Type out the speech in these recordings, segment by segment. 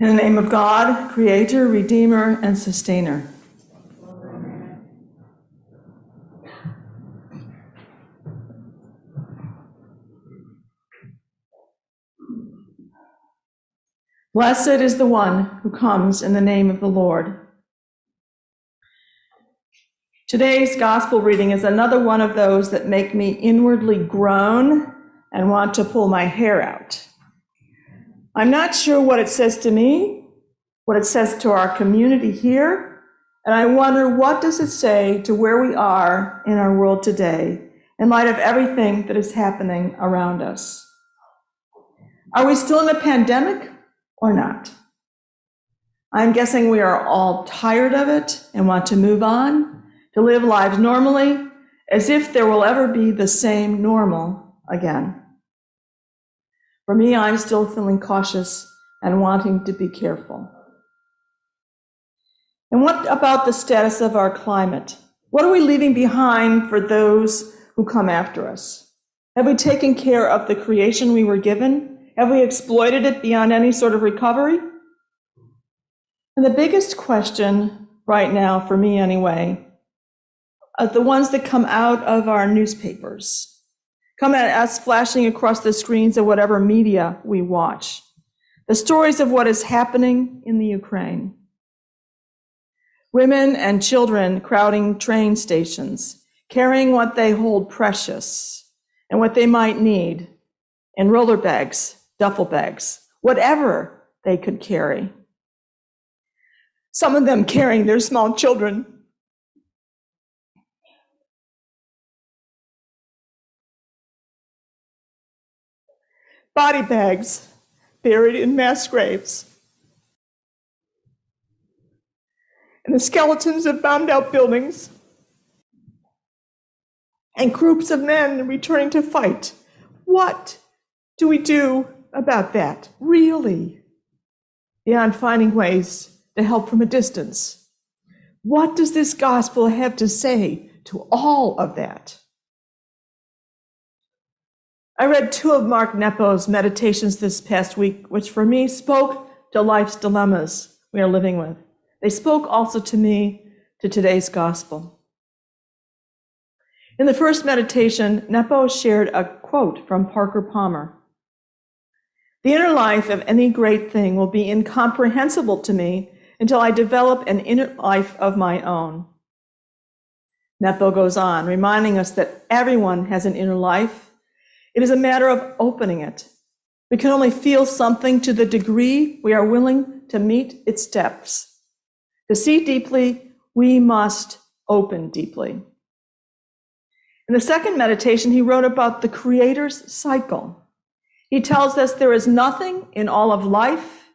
In the name of God, Creator, Redeemer, and Sustainer. Blessed is the one who comes in the name of the Lord. Today's gospel reading is another one of those that make me inwardly groan and want to pull my hair out. I'm not sure what it says to me, what it says to our community here, and I wonder, what does it say to where we are in our world today in light of everything that is happening around us? Are we still in a pandemic or not? I'm guessing we are all tired of it and want to move on, to live lives normally, as if there will ever be the same normal again. For me, I'm still feeling cautious and wanting to be careful. And what about the status of our climate? What are we leaving behind for those who come after us? Have we taken care of the creation we were given? Have we exploited it beyond any sort of recovery? And the biggest question right now, for me anyway, are the ones that come out of our newspapers, come at us flashing across the screens of whatever media we watch. The stories of what is happening in the Ukraine. Women and children crowding train stations, carrying what they hold precious and what they might need in roller bags, duffel bags, whatever they could carry. Some of them carrying their small children. Body bags buried in mass graves. And the skeletons of bombed out buildings. And groups of men returning to fight. What do we do about that, really? Beyond finding ways to help from a distance. What does this gospel have to say to all of that? I read two of Mark Nepo's meditations this past week, which for me spoke to life's dilemmas we are living with. They spoke also to me to today's gospel. In the first meditation, Nepo shared a quote from Parker Palmer. "The inner life of any great thing will be incomprehensible to me until I develop an inner life of my own." Nepo goes on, reminding us that everyone has an inner life. It is a matter of opening it. We can only feel something to the degree we are willing to meet its depths. To see deeply, we must open deeply. In the second meditation, he wrote about the Creator's cycle. He tells us there is nothing in all of life,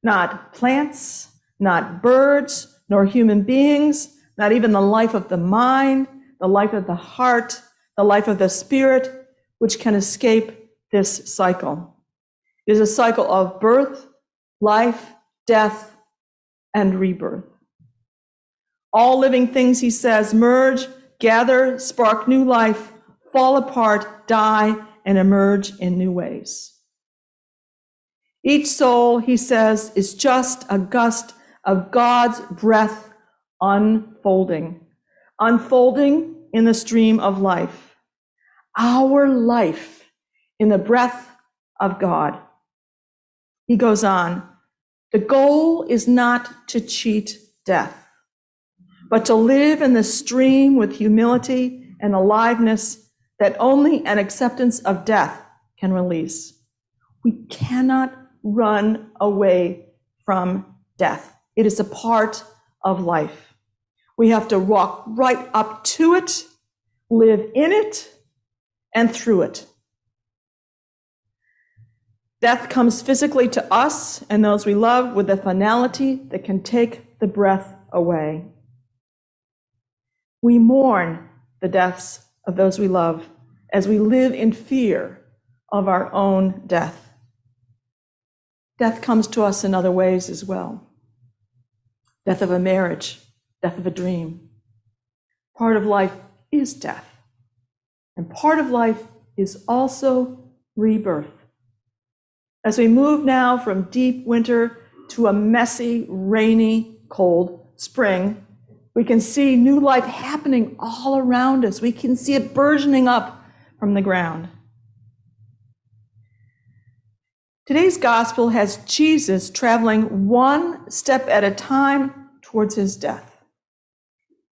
not plants, not birds, nor human beings, not even the life of the mind, the life of the heart, the life of the spirit, which can escape this cycle. It is a cycle of birth, life, death, and rebirth. All living things, he says, merge, gather, spark new life, fall apart, die, and emerge in new ways. Each soul, he says, is just a gust of God's breath unfolding in the stream of life. Our life in the breath of God. He goes on, the goal is not to cheat death, but to live in the stream with humility and aliveness that only an acceptance of death can release. We cannot run away from death. It is a part of life. We have to walk right up to it, live in it, and through it. Death comes physically to us and those we love with a finality that can take the breath away. We mourn the deaths of those we love as we live in fear of our own death. Death comes to us in other ways as well. Death of a marriage, death of a dream. Part of life is death. And part of life is also rebirth. As we move now from deep winter to a messy, rainy, cold spring, we can see new life happening all around us. We can see it burgeoning up from the ground. Today's gospel has Jesus traveling one step at a time towards his death,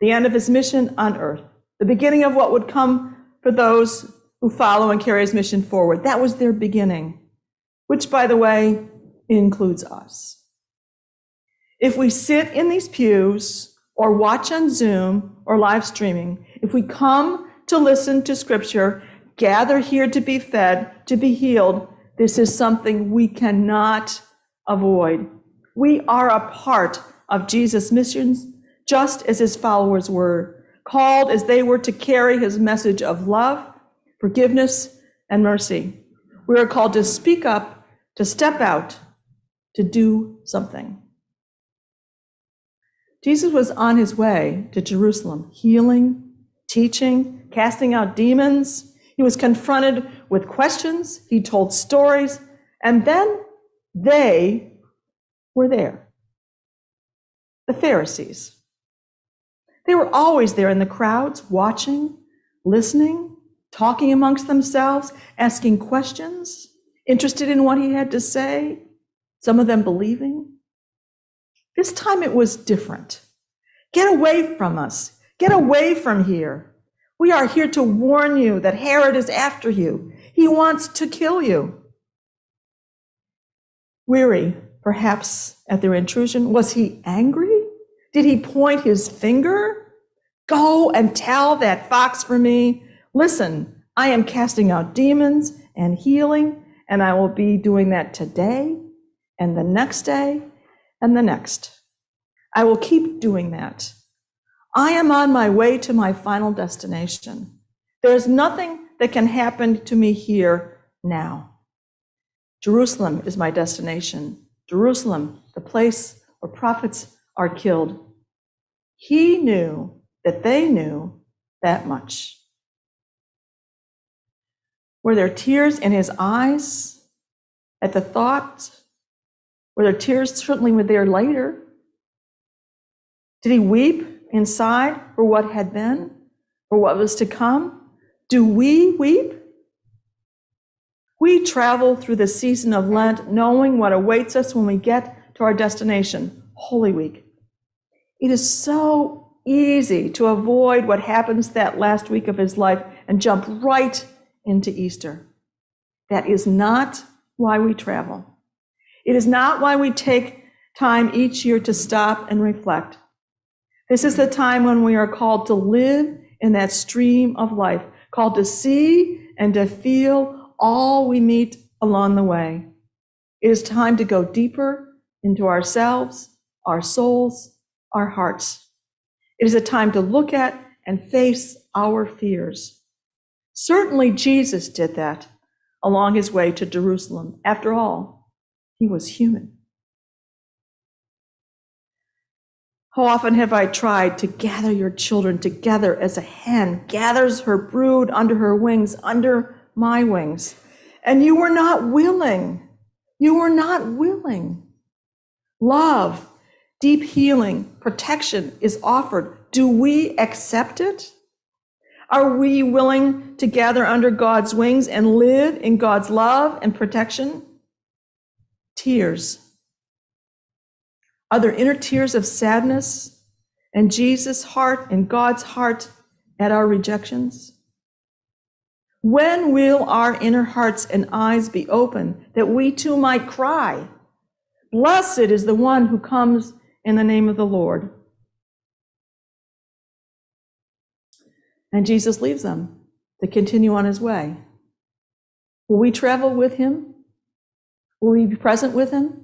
the end of his mission on earth, the beginning of what would come for those who follow and carry his mission forward. That was their beginning, which, by the way, includes us. If we sit in these pews or watch on Zoom or live streaming, if we come to listen to Scripture, gather here to be fed, to be healed, this is something we cannot avoid. We are a part of Jesus' missions, just as his followers were, called as they were to carry his message of love, forgiveness, and mercy. We are called to speak up, to step out, to do something. Jesus was on his way to Jerusalem, healing, teaching, casting out demons. He was confronted with questions. He told stories. And then they were there. The Pharisees. They were always there in the crowds, watching, listening, talking amongst themselves, asking questions, interested in what he had to say, some of them believing. This time it was different. Get away from us. Get away from here. We are here to warn you that Herod is after you. He wants to kill you. Weary, perhaps, at their intrusion, was he angry? Did he point his finger? Go and tell that fox for me. Listen, I am casting out demons and healing, and I will be doing that today and the next day and the next. I will keep doing that. I am on my way to my final destination. There is nothing that can happen to me here now. Jerusalem is my destination. Jerusalem, the place where prophets are killed. He knew that they knew that much. Were there tears in his eyes at the thought? Were there tears? Certainly were there later. Did he weep inside for what had been, for what was to come? Do we weep? We travel through the season of Lent knowing what awaits us when we get to our destination, Holy Week. It is so easy to avoid what happens that last week of his life and jump right into Easter. That is not why we travel. It is not why we take time each year to stop and reflect. This is the time when we are called to live in that stream of life, called to see and to feel all we meet along the way. It is time to go deeper into ourselves, our souls, our hearts. It is a time to look at and face our fears. Certainly Jesus did that along his way to Jerusalem. After all, he was human. How often have I tried to gather your children together as a hen gathers her brood under her wings, under my wings, and you were not willing. You were not willing. Love, deep healing, protection is offered. Do we accept it? Are we willing to gather under God's wings and live in God's love and protection? Tears. Are there inner tears of sadness and Jesus' heart and God's heart at our rejections? When will our inner hearts and eyes be open that we too might cry, "Blessed is the one who comes in the name of the Lord"? And Jesus leaves them to continue on his way. Will we travel with him? Will we be present with him?